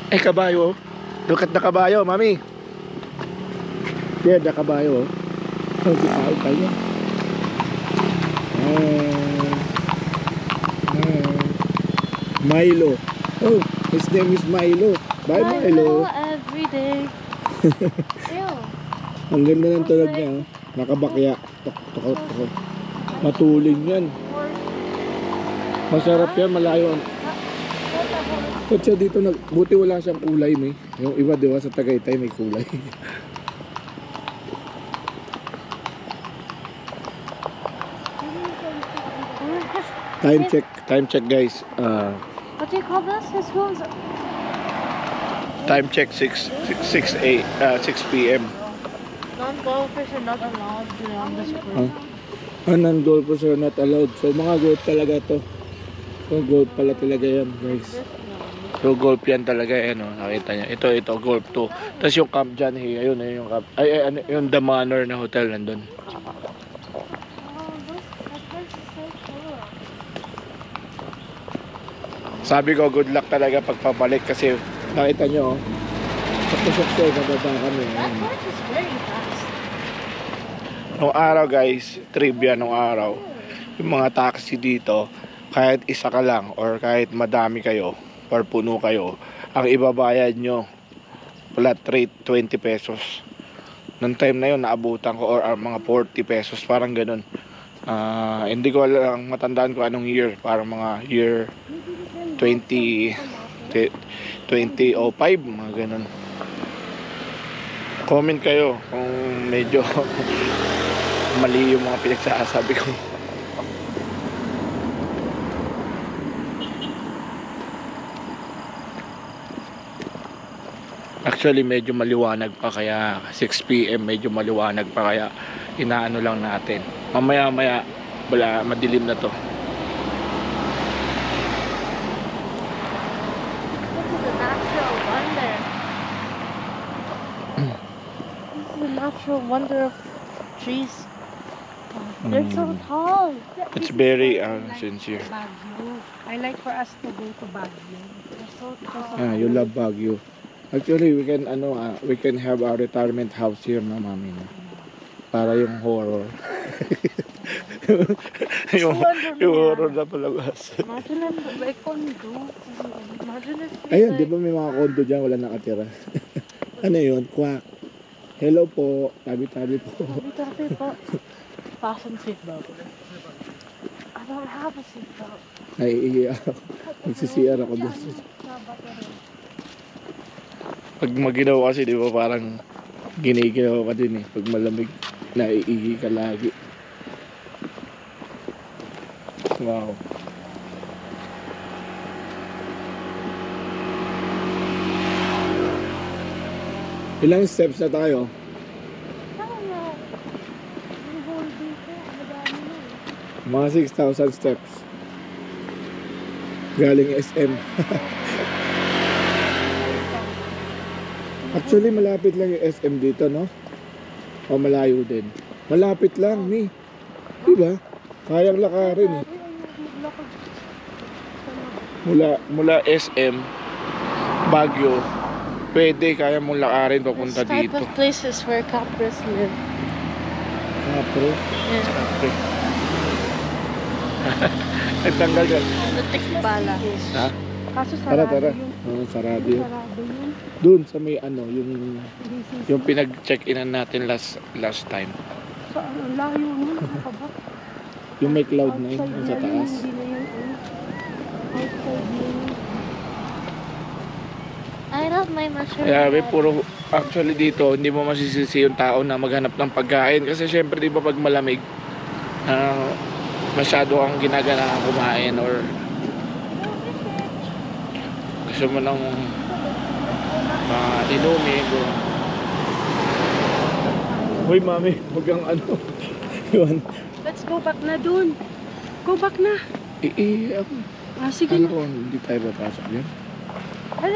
Ay, kabayo. Look at the kabayo, mami. Yeah, the kabayo. Oh, di tao pa niya. Milo. Oh, his name is Milo. Bye, Milo. Every day. Ew. Ang ganda ng tunog niya. Oh. Nakabakya. Tok. Matuling yan. Masarap yan, malayo. Ba't siya dito buti wala siyang kulay, may. Yung iba, di ba, sa Tagaytay may kulay. Time check guys. What do you call this? His phone's... Time check 6 p.m. Non-golfers are not allowed on the spring. Non-golfers are not allowed. So mga golf talaga to. So golf pala talaga yan guys. So golf yan talaga yan, oh. Nakita niya. Ito golf 2. Tapos yung camp dyan, hey, ayun yung camp. Ano yung The Manor na hotel nandun. Sabi ko good luck talaga pagpabalik kasi nakita nyo, oh. Tapos siya bababa kami. Nung araw guys, trivia nung araw, yung mga taxi dito, kahit isa ka lang or kahit madami kayo or puno kayo, ang ibabayad nyo flat rate 20 pesos. Nung time na yun naabutan ko or mga 40 pesos, parang ganun. Hindi ko lang matandaan ko anong year, parang mga year 2005, mga ganun. Comment kayo kung medyo mali yung mga pinagsasabi ko. Actually medyo maliwanag pa, kaya 6 PM medyo maliwanag pa, kaya inaano lang natin. Mamaya wala, madilim na to. Natural wonder of trees. They're so tall. It's very sincere. Baguio. I like for us to go to Baguio. They're so tall. Yeah, you love Baguio. Actually, we can have a retirement house here na, mami, no? Para yung horror. yung horror na palabas. Imagine may condo. Imagine if Ayun, di ba may mga condo dyan wala nakatira? Ano yun? Quack. Hello po. Tabi-tabi po. Tabi-tabi po. Fasten seatbelt. I don't have a seatbelt. Naiihi ako. Nagsisiyar ako doon. Pag maginaw kasi, di ba, parang giniginaw ka din eh. Pag malamig, naiihi ka lagi. Wow. Ilang steps na tayo? Mga 6,000 steps. Galing SM. Actually, malapit lang yung SM dito, no? O malayo din? Malapit lang, ni. Diba? Kayang lakarin eh. Mula SM, Baguio, pwede, kaya mong lakarin papunta This type dito. of places where Capras live. Capre? Yeah. Capre. Nagtanggal ka. The Tikbala. Ha? Kaso Tara. sarado yun. Oo, sarado yun. Sarado yun. Doon sa may ano, yung pinag-check-inan natin last time. Sa layo nun. Nakabak. Yung may cloud na yun, yung sa taas. Hindi na yan. Outside yun. I love my mushroom. Kaya puro, actually dito, hindi mo masisisi yung tao na maghanap ng pagkain. Kasi syempre, di ba pag malamig, masyado kang ginagana kumain or gusto mo ng inumin. Uy, mami, huwag kang ano. Yun. Let's go back na dun. Go back na. Ako. Sige Ano na. ko, hindi tayo papasok yan.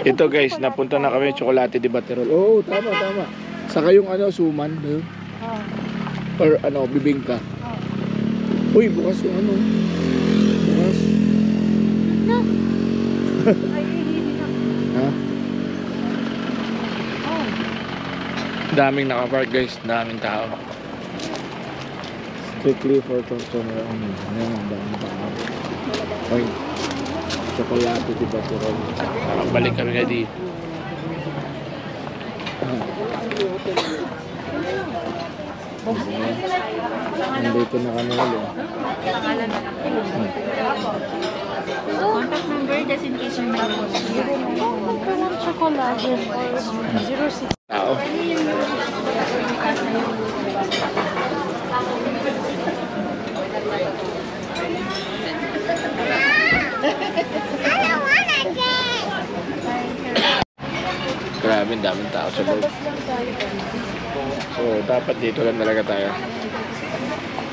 Ito guys, napunta na kami Chocolate de Baterol. Oo, tama. Saka yung suman. Or bibingka. Uy, bukas yung Bukas. Ay, hindi na. Ha? Daming nakapark guys, daming tao. Strictly for customer only. Ayan, daming tao. Oy, chocolate diba Tirol? Balik kami ka dito. Nandito na kami ulit. Contact number just in case you're not Magkaroon chocolate or 06. Tao. Grabe, ang daming tao sa loob. So, dapat dito lang talaga tayo.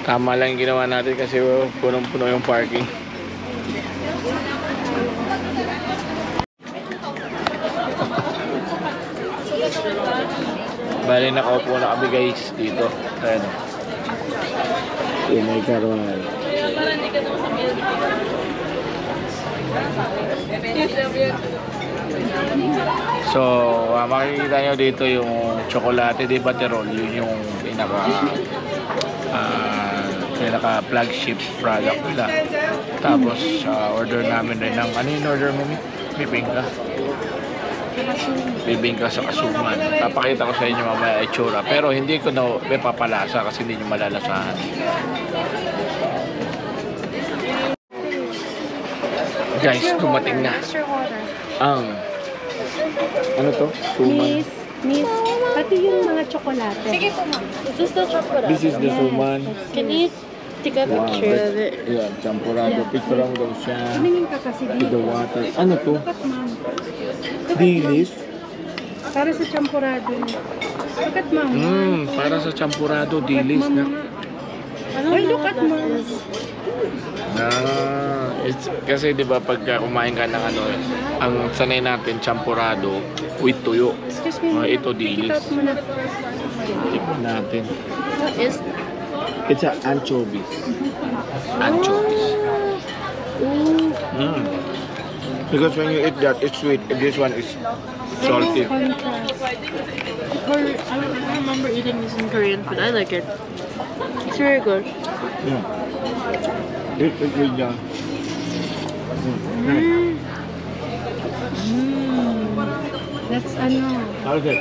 Tama lang yung ginawa natin kasi punong-puno yung parking. Bali, nakaupo na kami guys dito. Ayan. Yung may karuan. So, makikita nyo dito yung chocolate de Baterol. Yun yung pinaka flagship product nila. Tapos, order namin rin ng, ano yung order mo? Bibingka. Bibingka sa kasuman. Papakita ko sa inyo mamaya itsura. Pero hindi ko na papalasa kasi hindi nyo malalasahan. Guys, dumating na ang ano to? Suman. Miss, pati yung mga tsokolate. Sige po, ma'am. Is this the chocolate? This is the suman. Can you take a Wow, picture of it? yeah, champurado. Picture lang daw siya. Tumingin ka kasi With the water. Ano to? Look, ma'am. Dilis? Para sa champurado. Look at ma'am. Para sa champurado, dilis na. Ay, look at ma'am. It's, kasi di ba pagka kumain ka ng ano, ang sanay natin champurado with tuyo. Excuse me. Ito dilis. Check out mo na. Tignan natin. What is It's a anchovies. Anchovies. Ooh. Because when you eat that, it's sweet. This one is salty. Or, I remember eating this in Korean food. I like it. It's very good. It's good yan. That's ano, How's it?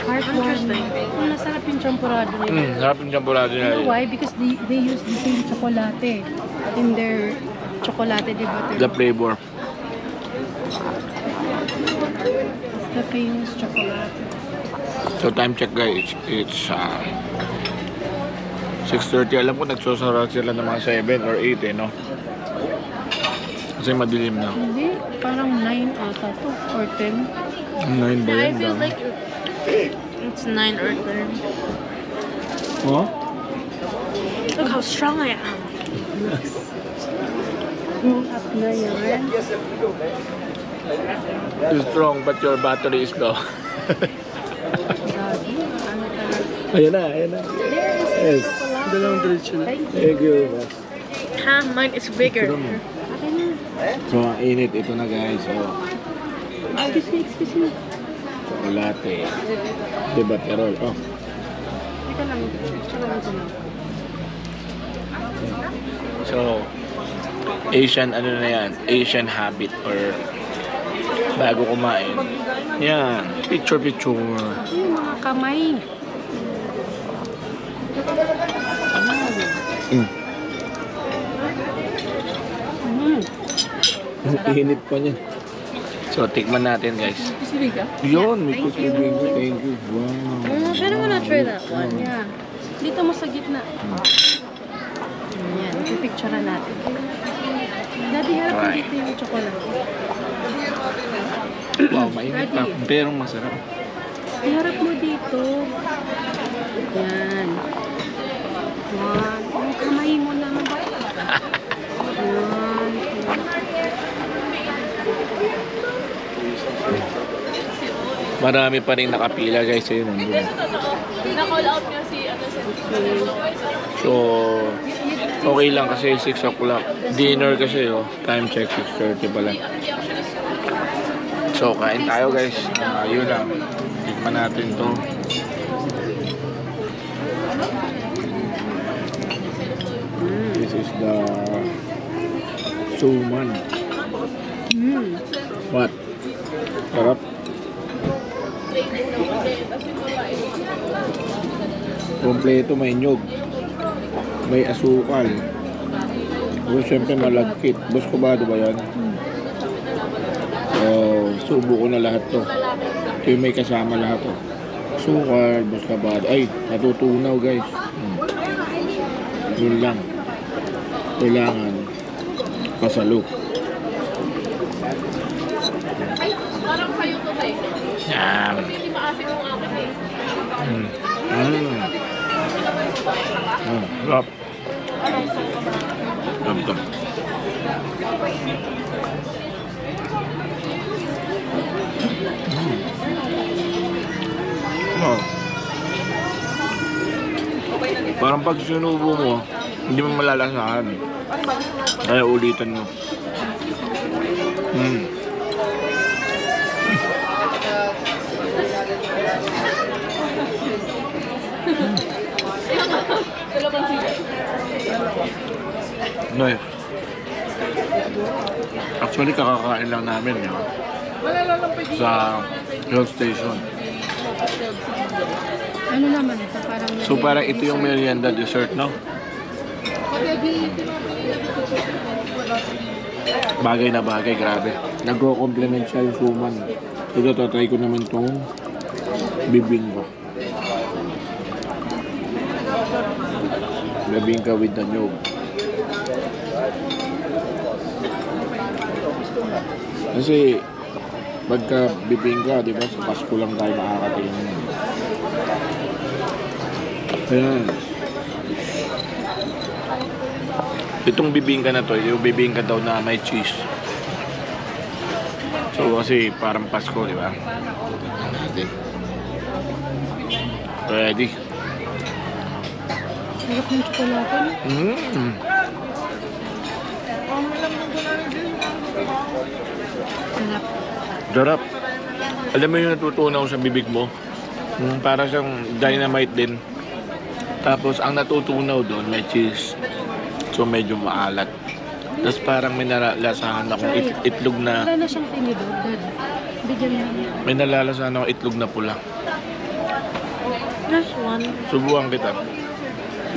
heartwarming. Masarap yung champurado nila. Sarap yung champurado You know nila. why? Because they use the same chocolate in their chocolate, di ba? The flavor. The famous chocolate. So time check guys, it's 6:30. Alam ko nagsosara sila ng mga 7 or 8 no? Kasi madilim na. Hindi, parang 9 ata to, or 10. 9 ba I yun? feel like it's 9 or 10. Oh? Look how strong I am. Up na yan. You're strong but your battery is low. Grabe, ano talaga. Ayan na, ayan na. Yes. Dalawang diretso na. Thank you. Ha, mine is bigger. Akin na. So ang init ito na guys. So, Excuse me. chocolate. De Baterol. Oh. Teka lang. Tsaka lang ito na. So, Asian ano na yan? Asian habit or bago kumain. Yan. Picture. Yung mga kamay. Init pa niya. So, tikman natin guys. Kusibig ka? Yun, may Thank you. kusibig. Thank you. Wow. I don't wanna try that one. Yeah. Dito mo sa gitna. Ayan, ipipicturean natin. Daddy, harap mo Alright. dito yung chocolate. Wow, mainit pa. Pero masarap. Iharap mo dito. Yan. Yan. Yung kamay mo lang. Yan. Marami pa rin nakapila guys. Ayun, nandun. Na-call out niya si So, okay lang kasi 6 o'clock. Dinner kasi oh. Time check 6:30 pala. So, kain tayo guys. Yun lang. Tikman natin to. This is the suman. What? Sarap. Kompleto, may nyog, may asukal. Tapos syempre malagkit. Buskobado ba yan? Subo ko na lahat to. Ito yung may kasama lahat to. Asukal, buskobado. Ay, natutunaw guys. Yun lang. Kailangan pasalo. Yan. Sarap. Sarap. Parang pag sinubo mo, hindi mo malalasahan. Kaya ulitan mo. Nice. Actually, kakakain lang namin yun sa health station. Ano naman ito? Parang So parang ito yung merienda dessert, no? Bagay na bagay, grabe. Nagko-complement siya yung suman. Ito, tatry ko naman tong bibingka. Bibingka with the nyog. Kasi pagka bibingka, di ba, sa Pasko lang tayo makakatingin. Ayan. Itong bibingka na to, yung bibingka daw na may cheese. So kasi parang Pasko, di ba? Natin. Ready? sarap ng tsokolate. Sarap. Sarap. Alam mo yung natutunaw sa bibig mo? Para siyang dynamite din. Tapos ang natutunaw doon may cheese. So medyo maalat. Tapos parang may nalalasahan akong itlog na... Wala na siyang tinidor, Dad. Bigyan mo. May nalalasahan akong itlog na pula. Just one. Subuhan kita.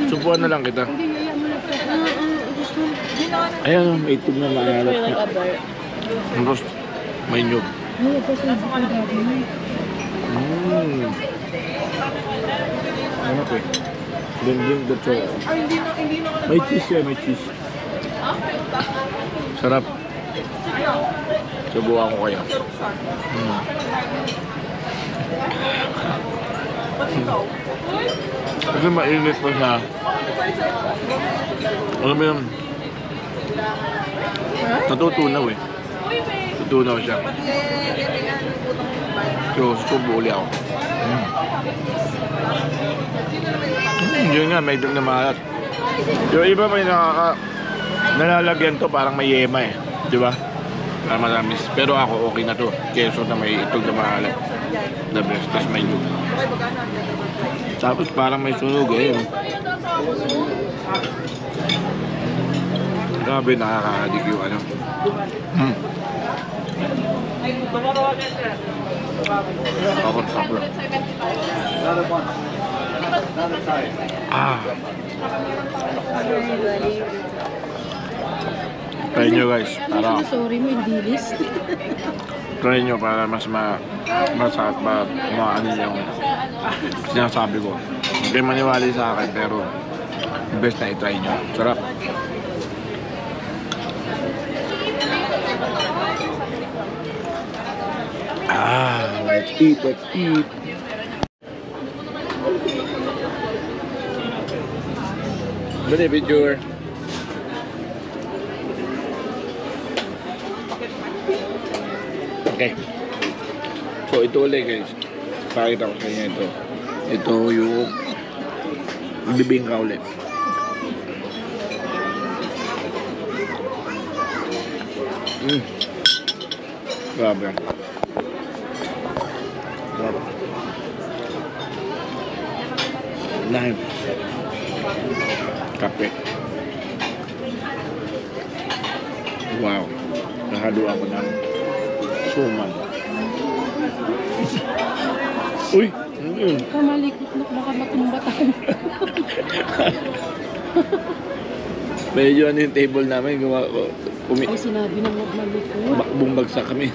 Subuhan na lang kita. Hindi, ayaw mo lang ito. Just one. Ayan, may itlog na maalat. Like a bar. Tapos may nyug. Ay, ito sa ko, Daddy. Ano ko eh? Blending the chow. May cheese yan, may cheese. Sarap. Subukan ko kaya. Kasi mainit pa siya. Alam mo yun, natutunaw eh. Natutunaw siya. So, susubo ulit ako. Yun nga, may dog na maalat. Yung iba may nalalagyan to, parang may yema eh. Di ba? Para matamis. Pero ako okay na to. Keso na may itog na maalat. The best. Tapos may yug. Tapos parang may sunog eh. Grabe, nakakadig yung ano. Ako sabro. Try nyo guys. Para Sorry, may dilis. try nyo para mas masakit ba maano yung sinasabi ko. Hindi maniwala sa akin pero best na i-try nyo. Sarap. Let's eat, let's eat. Bani picture. Okay. So ito ulit guys. Pakita ko sa inyo ito. Ito yung bibingka ulit. Grabe. Lime. Kape. Wow. Nakaluan ko ng suman. Uy! Ano yun? Kamalikot na baka matumba tayo. Medyo ano yung table namin. Ay, sinabi na huwag malikot. Bumbagsak kami.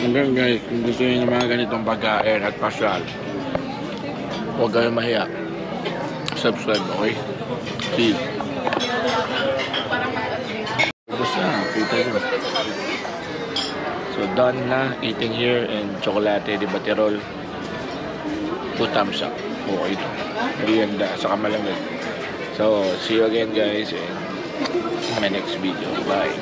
Hanggang guys, kung gusto nyo ng mga ganitong pagkain at pasyal, huwag kayong mahiya. Subscribe, okay? See you. Ubus na, kita nyo. So done na, eating here and chocolate di Baterol. 2 thumbs up. Okay ito. Merienda, saka malamig. So, see you again guys and in my next video. Bye.